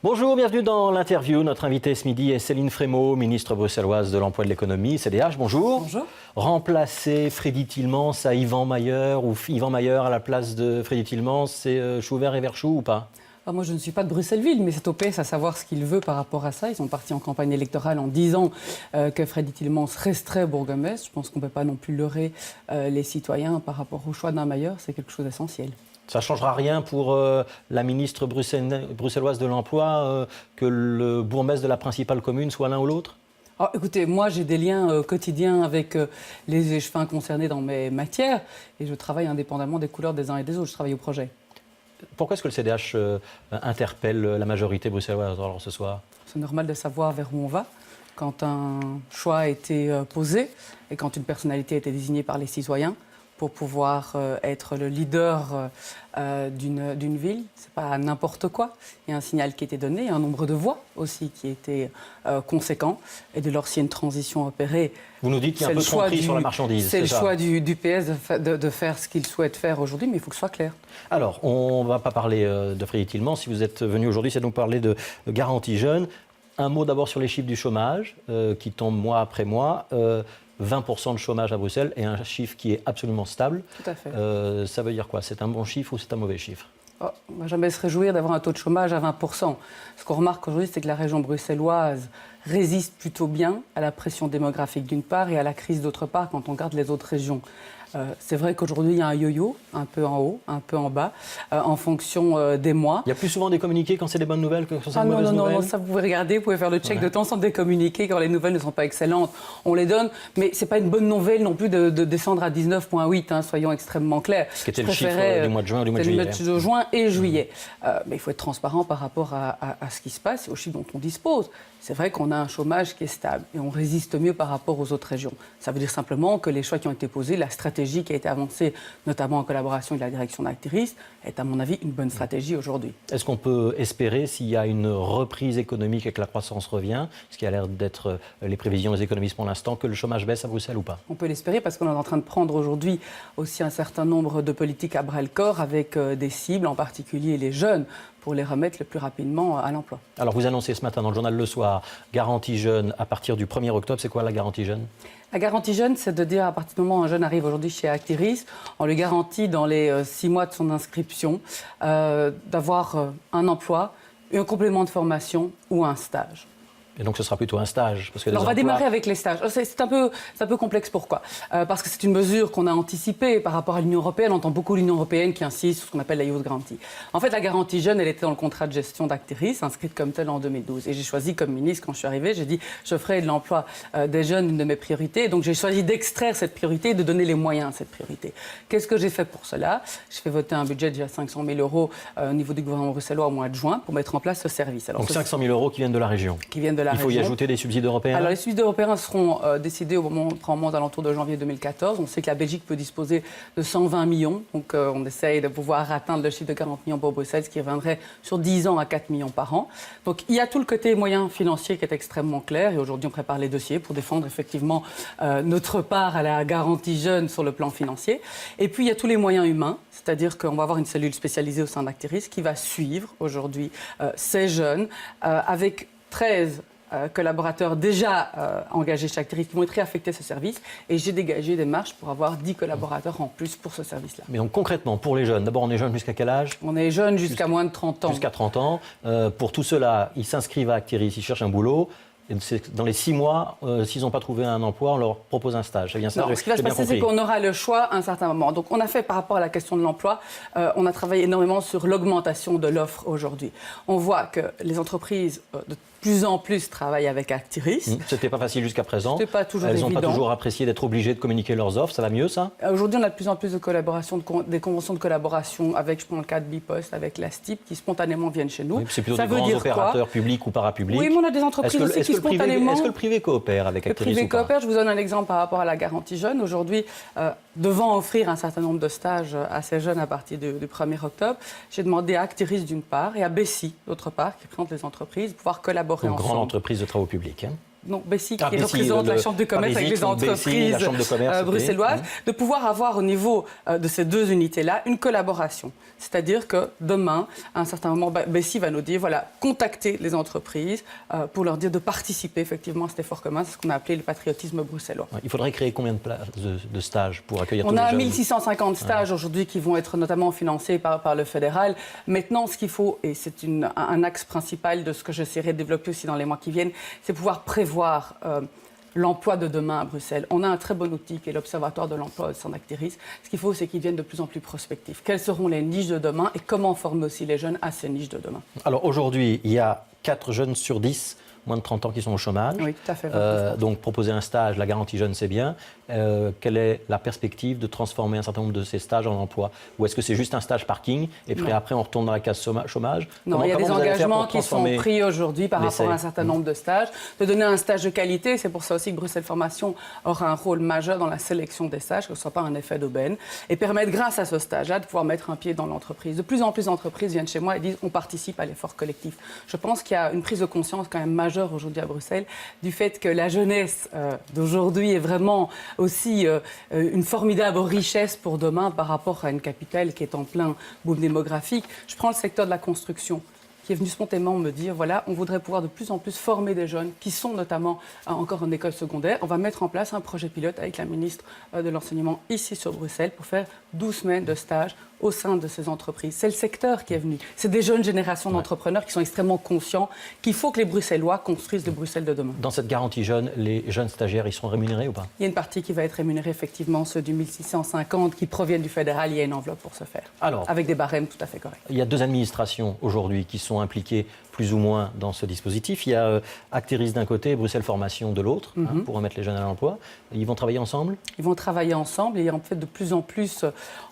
Bonjour, bienvenue dans l'interview. Notre invitée ce midi est Céline Frémaux, ministre bruxelloise de l'Emploi et de l'Économie, CDH. Bonjour. Bonjour. Remplacer Freddy Tillmans à Yvan Mayer ou Yvan Mayer à la place de Freddy Tillmans, c'est chou vert et vert chou ou pas? Moi, je ne suis pas de Bruxelles-Ville, mais c'est au PS à savoir ce qu'il veut par rapport à ça. Ils sont partis en campagne électorale en disant que Freddy Tillmans resterait bourgmestre. Je pense qu'on ne peut pas non plus leurrer les citoyens par rapport au choix d'un Mayer. C'est quelque chose d'essentiel. Ça ne changera rien pour la ministre bruxelloise de l'Emploi que le bourgmestre de la principale commune soit l'un ou l'autre? Écoutez, moi j'ai des liens quotidiens avec les échevins concernés dans mes matières et je travaille indépendamment des couleurs des uns et des autres. Je travaille au projet. Pourquoi est-ce que le CDH interpelle la majorité bruxelloise alors, ce soir? C'est normal de savoir vers où on va. Quand un choix a été posé et quand une personnalité a été désignée par les citoyens pour pouvoir être le leader d'une ville, c'est pas n'importe quoi. Il y a un signal qui a été donné, il y a un nombre de voix aussi qui était conséquent. Et dès lors, s'il y a une transition opérée, vous nous dites qu'il y a un peu de tromperie sur la marchandise. C'est le choix du PS de faire ce qu'il souhaite faire aujourd'hui, mais il faut que ce soit clair. Alors, on ne va pas parler de Freddy Tillmans. Si vous êtes venu aujourd'hui, c'est donc parler de garantie jeune. Un mot d'abord sur les chiffres du chômage qui tombent mois après mois. 20% de chômage à Bruxelles et un chiffre qui est absolument stable. Tout à fait. Ça veut dire quoi? C'est un bon chiffre ou c'est un mauvais chiffre? On ne va jamais se réjouir d'avoir un taux de chômage à 20%. Ce qu'on remarque aujourd'hui, c'est que la région bruxelloise résiste plutôt bien à la pression démographique d'une part et à la crise d'autre part quand on regarde les autres régions. C'est vrai qu'aujourd'hui, il y a un yo-yo, un peu en haut, un peu en bas, en fonction des mois. Il y a plus souvent des communiqués quand c'est des bonnes nouvelles que quand c'est des mauvaises nouvelles? Non, ça vous pouvez regarder, vous pouvez faire le check de temps en temps des communiqués quand les nouvelles ne sont pas excellentes. On les donne, mais ce n'est pas une bonne nouvelle non plus de descendre à 19,8, soyons extrêmement clairs. Ce qui était le chiffre du mois de juin ou du mois de juillet. Le mois de juin et juillet. Mais il faut être transparent par rapport à ce qui se passe et aux chiffres dont on dispose. C'est vrai qu'on a un chômage qui est stable et on résiste mieux par rapport aux autres régions. Ça veut dire simplement que les choix qui ont été posés, la stratégie qui a été avancée, notamment en collaboration avec la direction d'Actiris, est à mon avis une bonne stratégie aujourd'hui. Est-ce qu'on peut espérer, s'il y a une reprise économique et que la croissance revient, ce qui a l'air d'être les prévisions des économistes pour l'instant, que le chômage baisse à Bruxelles ou pas? On peut l'espérer parce qu'on est en train de prendre aujourd'hui aussi un certain nombre de politiques à bras-le-corps avec des cibles, en particulier les jeunes, pour les remettre le plus rapidement à l'emploi. Alors vous annoncez ce matin dans le journal Le Soir, garantie jeune à partir du 1er octobre. C'est quoi la garantie jeune? La garantie jeune, c'est de dire à partir du moment où un jeune arrive aujourd'hui chez Actiris, on lui garantit dans les 6 mois de son inscription d'avoir un emploi, un complément de formation ou un stage. Et donc ce sera plutôt un stage parce que Alors on va démarrer avec les stages. C'est un peu complexe. Pourquoi? Parce que c'est une mesure qu'on a anticipée par rapport à l'Union européenne. On entend beaucoup l'Union européenne qui insiste sur ce qu'on appelle la Youth Guarantee. En fait, la garantie jeune, elle était dans le contrat de gestion d'Actiris, inscrite comme telle en 2012. Et j'ai choisi comme ministre, quand je suis arrivée, j'ai dit je ferai de l'emploi des jeunes une de mes priorités. Et donc j'ai choisi d'extraire cette priorité et de donner les moyens à cette priorité. Qu'est-ce que j'ai fait pour cela? J'ai fait voter un budget de 500 000 € au niveau du gouvernement bruxellois au mois de juin pour mettre en place ce service. Alors, donc 500 000 € qui viennent de la région. Il faut y ajouter des subsides européens? Alors les subsides européens seront décidés au moment alentour de janvier 2014. On sait que la Belgique peut disposer de 120 millions. Donc on essaye de pouvoir atteindre le chiffre de 40 millions pour Bruxelles, ce qui reviendrait sur 10 ans à 4 millions par an. Donc il y a tout le côté moyen financier qui est extrêmement clair. Et aujourd'hui, on prépare les dossiers pour défendre effectivement notre part à la garantie jeune sur le plan financier. Et puis il y a tous les moyens humains. C'est-à-dire qu'on va avoir une cellule spécialisée au sein d'Actiris qui va suivre aujourd'hui ces jeunes avec 13 collaborateurs déjà engagés chez Actiris qui vont être réaffectés à ce service. Et j'ai dégagé des marges pour avoir 10 collaborateurs en plus pour ce service-là. Mais donc concrètement, pour les jeunes, d'abord on est jeune jusqu'à quel âge? On est jeune jusqu'à moins de 30 ans. Jusqu'à 30 ans. Pour tout cela, ils s'inscrivent à Actiris, ils cherchent un boulot. Et dans les 6 mois, s'ils n'ont pas trouvé un emploi, on leur propose un stage. C'est bien ça? Non, ce qui va se passer, c'est qu'on aura le choix à un certain moment. Donc, on a fait, par rapport à la question de l'emploi, on a travaillé énormément sur l'augmentation de l'offre aujourd'hui. On voit que les entreprises de plus en plus travaillent avec Actiris. C'était pas facile jusqu'à présent. C'était pas toujours Elles évident. n'ont pas toujours apprécié d'être obligées de communiquer leurs offres. Ça va mieux, ça? Aujourd'hui, on a de plus en plus de collaborations, des conventions de collaboration avec, je prends le cas de Bipost, avec la STIP, qui spontanément viennent chez nous. Oui, c'est plutôt des grands opérateurs publics ou parapublics. Oui, mais on a des entreprises aussi qui spontanément... Est-ce que le privé coopère avec Actiris? Le privé coopère, je vous donne un exemple par rapport à la garantie jeune. Aujourd'hui, devant offrir un certain nombre de stages à ces jeunes à partir du 1er octobre, j'ai demandé à Actiris d'une part et à Bessie d'autre part, qui présente les entreprises, de pouvoir collaborer ensemble. Grande entreprise de travaux publics. Bessie, qui Bessie, représente la Chambre de commerce avec les entreprises bruxelloises, de pouvoir avoir au niveau de ces deux unités-là une collaboration. C'est-à-dire que demain, à un certain moment, Bessie va nous dire, voilà, contacter les entreprises pour leur dire de participer effectivement à cet effort commun. C'est ce qu'on a appelé le patriotisme bruxellois. Il faudrait créer combien de places de stages pour accueillir tous les jeunes? On a 1650 stages aujourd'hui qui vont être notamment financés par le fédéral. Maintenant, ce qu'il faut, et c'est un axe principal de ce que j'essaierai de développer aussi dans les mois qui viennent, c'est pouvoir prévoir l'emploi de demain à Bruxelles. On a un très bon outil qui est l'Observatoire de l'emploi au sein d'Actiris. Ce qu'il faut, c'est qu'ils deviennent de plus en plus prospectifs. Quelles seront les niches de demain et comment former aussi les jeunes à ces niches de demain? Alors aujourd'hui, il y a 4 jeunes sur 10 moins de 30 ans qui sont au chômage. Oui, tout à fait. Donc proposer un stage, la garantie jeune, c'est bien. Quelle est la perspective de transformer un certain nombre de ces stages en emploi? Ou est-ce que c'est juste un stage parking et puis après on retourne dans la case chômage? Non, il y a des engagements qui sont pris aujourd'hui par rapport à un certain nombre de stages. De donner un stage de qualité, c'est pour ça aussi que Bruxelles Formation aura un rôle majeur dans la sélection des stages, que ce ne soit pas un effet d'aubaine, et permettre grâce à ce stage-là de pouvoir mettre un pied dans l'entreprise. De plus en plus d'entreprises viennent chez moi et disent on participe à l'effort collectif. Je pense qu'il y a une prise de conscience quand même majeure aujourd'hui à Bruxelles du fait que la jeunesse d'aujourd'hui est vraiment aussi une formidable richesse pour demain par rapport à une capitale qui est en plein boom démographique. Je prends le secteur de la construction, qui est venu spontanément me dire, voilà, on voudrait pouvoir de plus en plus former des jeunes qui sont notamment encore en école secondaire. On va mettre en place un projet pilote avec la ministre de l'Enseignement ici sur Bruxelles pour faire 12 semaines de stage au sein de ces entreprises. C'est le secteur qui est venu. C'est des jeunes générations d'entrepreneurs qui sont extrêmement conscients qu'il faut que les Bruxellois construisent le Bruxelles de demain. Dans cette garantie jeune, les jeunes stagiaires, ils seront rémunérés ou pas? Il y a une partie qui va être rémunérée, effectivement, ceux du 1650 qui proviennent du fédéral. Il y a une enveloppe pour ce faire. Alors, avec des barèmes tout à fait corrects. Il y a 2 administrations aujourd'hui qui sont impliquées plus ou moins dans ce dispositif. Il y a Actiris d'un côté et Bruxelles Formation de l'autre, pour remettre les jeunes à l'emploi. Ils vont travailler ensemble? Ils vont travailler ensemble et en fait, de plus en plus,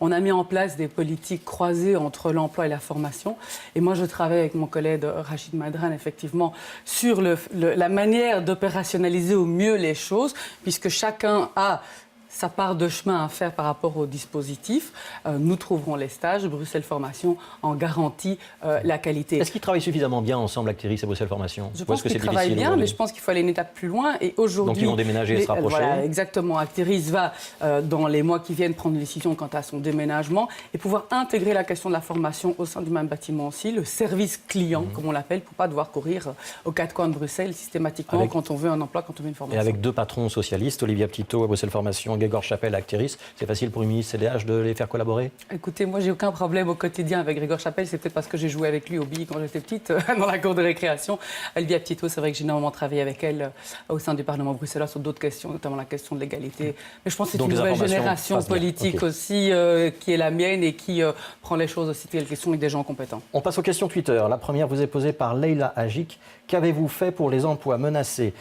on a mis en place des politiques croisées entre l'emploi et la formation. Et moi, je travaille avec mon collègue Rachid Madran, effectivement, sur la manière d'opérationnaliser au mieux les choses, puisque chacun a sa part de chemin à faire par rapport au dispositif. Nous trouverons les stages. Bruxelles Formation en garantit la qualité. Est-ce qu'ils travaillent suffisamment bien ensemble, Actiris et Bruxelles Formation? Je pense qu'ils travaillent bien, mais je pense qu'il faut aller une étape plus loin. Et aujourd'hui, donc ils vont déménager et se rapprocher. Voilà, exactement. Actiris va, dans les mois qui viennent, prendre une décision quant à son déménagement et pouvoir intégrer la question de la formation au sein du même bâtiment aussi, le service client, comme on l'appelle, pour ne pas devoir courir aux 4 coins de Bruxelles systématiquement quand on veut un emploi, quand on veut une formation. Et avec 2 patrons socialistes, Olivia Petitto à Bruxelles Formation, Gregor Chapelle à Actiris, c'est facile pour une ministre CDH de les faire collaborer? Écoutez, moi, j'ai aucun problème au quotidien avec Gregor Chapelle. C'est peut-être parce que j'ai joué avec lui au billes quand j'étais petite, dans la cour de récréation. Olivia Petitto, c'est vrai que j'ai énormément travaillé avec elle au sein du Parlement bruxellois sur d'autres questions, notamment la question de l'égalité. Mais je pense que c'est une nouvelle génération politique aussi qui est la mienne et qui prend les choses aussi telles qu'elles sont avec des gens compétents. On passe aux questions Twitter. La première vous est posée par Leila Agik. Qu'avez-vous fait pour les emplois menacés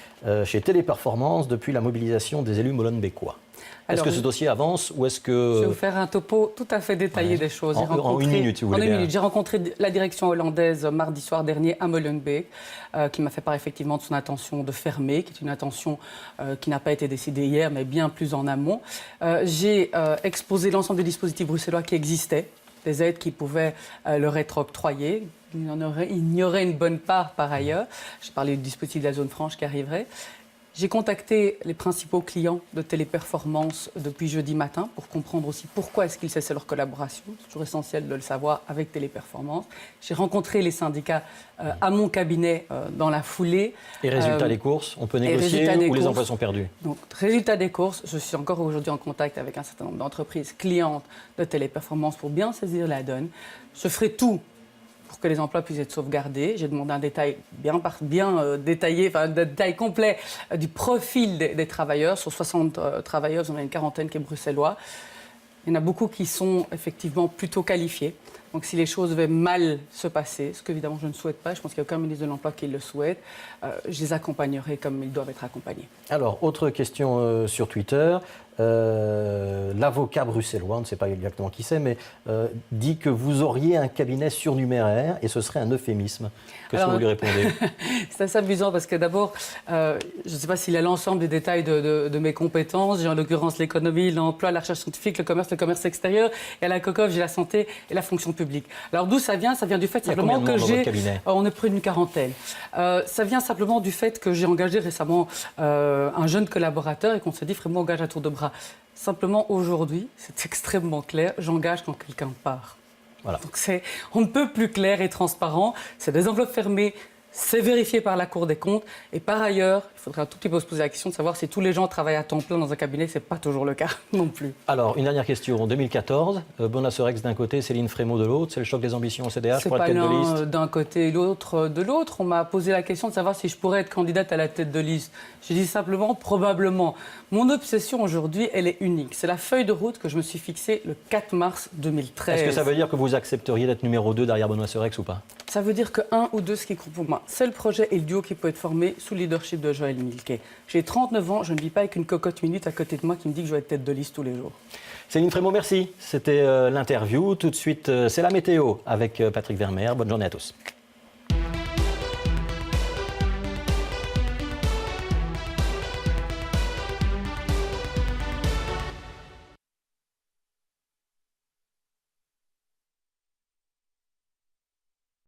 chez Téléperformance depuis la mobilisation des élus molenbeekois? Est-ce que ce dossier avance ou est-ce que... Je vais vous faire un topo tout à fait détaillé des choses. En une minute, si vous voulez. En une minute. J'ai rencontré la direction hollandaise mardi soir dernier à Molenbeek, qui m'a fait part effectivement de son intention de fermer, qui est une intention qui n'a pas été décidée hier, mais bien plus en amont. J'ai exposé l'ensemble des dispositifs bruxellois qui existaient, des aides qui pouvaient leur être octroyées. Il y aurait une bonne part par ailleurs. J'ai parlé du dispositif de la zone franche qui arriverait. J'ai contacté les principaux clients de Téléperformance depuis jeudi matin pour comprendre aussi pourquoi est-ce qu'ils cessaient leur collaboration. C'est toujours essentiel de le savoir avec Téléperformance. J'ai rencontré les syndicats à mon cabinet dans la foulée. Et résultat des courses, on peut négocier ou les emplois sont perdus? Donc, résultat des courses, je suis encore aujourd'hui en contact avec un certain nombre d'entreprises clientes de Téléperformance pour bien saisir la donne. Je ferai tout pour que les emplois puissent être sauvegardés. J'ai demandé un détail bien détaillé, un détail complet du profil des travailleurs. Sur 60 travailleurs, on a une quarantaine qui est bruxellois. Il y en a beaucoup qui sont effectivement plutôt qualifiés. Donc si les choses devaient mal se passer, ce qu'évidemment je ne souhaite pas, je pense qu'il n'y a aucun ministre de l'Emploi qui le souhaite, je les accompagnerai comme ils doivent être accompagnés. Alors, autre question sur Twitter. l'avocat bruxellois, on ne sait pas exactement qui c'est, mais dit que vous auriez un cabinet surnuméraire et ce serait un euphémisme. Qu'est-ce que vous lui répondez? C'est assez amusant parce que d'abord, je ne sais pas s'il a l'ensemble des détails de mes compétences. J'ai en l'occurrence l'économie, l'emploi, la recherche scientifique, le commerce extérieur. Et à la COCOF, j'ai la santé et la fonction publique. Alors d'où ça vient? Ça vient du fait simplement que j'ai... On est près d'une quarantaine. Ça vient simplement du fait que j'ai engagé récemment un jeune collaborateur et qu'on s'est dit vraiment engage à tour de bras. Simplement aujourd'hui, c'est extrêmement clair, j'engage quand quelqu'un part. Voilà. Donc on ne peut plus clair et transparent, c'est des enveloppes fermées, c'est vérifié par la Cour des comptes. Et par ailleurs, il faudrait un tout petit peu se poser la question de savoir si tous les gens travaillent à temps plein dans un cabinet. Ce n'est pas toujours le cas non plus. Alors, une dernière question. En 2014, Benoît Serex d'un côté, Céline Frémaux de l'autre. C'est le choc des ambitions au CDH pour la tête de liste? C'est pas l'un d'un côté et l'autre de l'autre. On m'a posé la question de savoir si je pourrais être candidate à la tête de liste. J'ai dit simplement, probablement. Mon obsession aujourd'hui, elle est unique. C'est la feuille de route que je me suis fixée le 4 mars 2013. Est-ce que ça veut dire que vous accepteriez d'être numéro 2 derrière Benoît Serex ou pas? Ça veut dire que un ou deux, ce qui compte pour moi, c'est le projet et le duo qui peut être formé sous le leadership de Joël Milquet. J'ai 39 ans, je ne vis pas avec une cocotte minute à côté de moi qui me dit que je vais être tête de liste tous les jours. Céline Frémaux, merci. C'était l'interview. Tout de suite, c'est la météo avec Patrick Vermeer. Bonne journée à tous.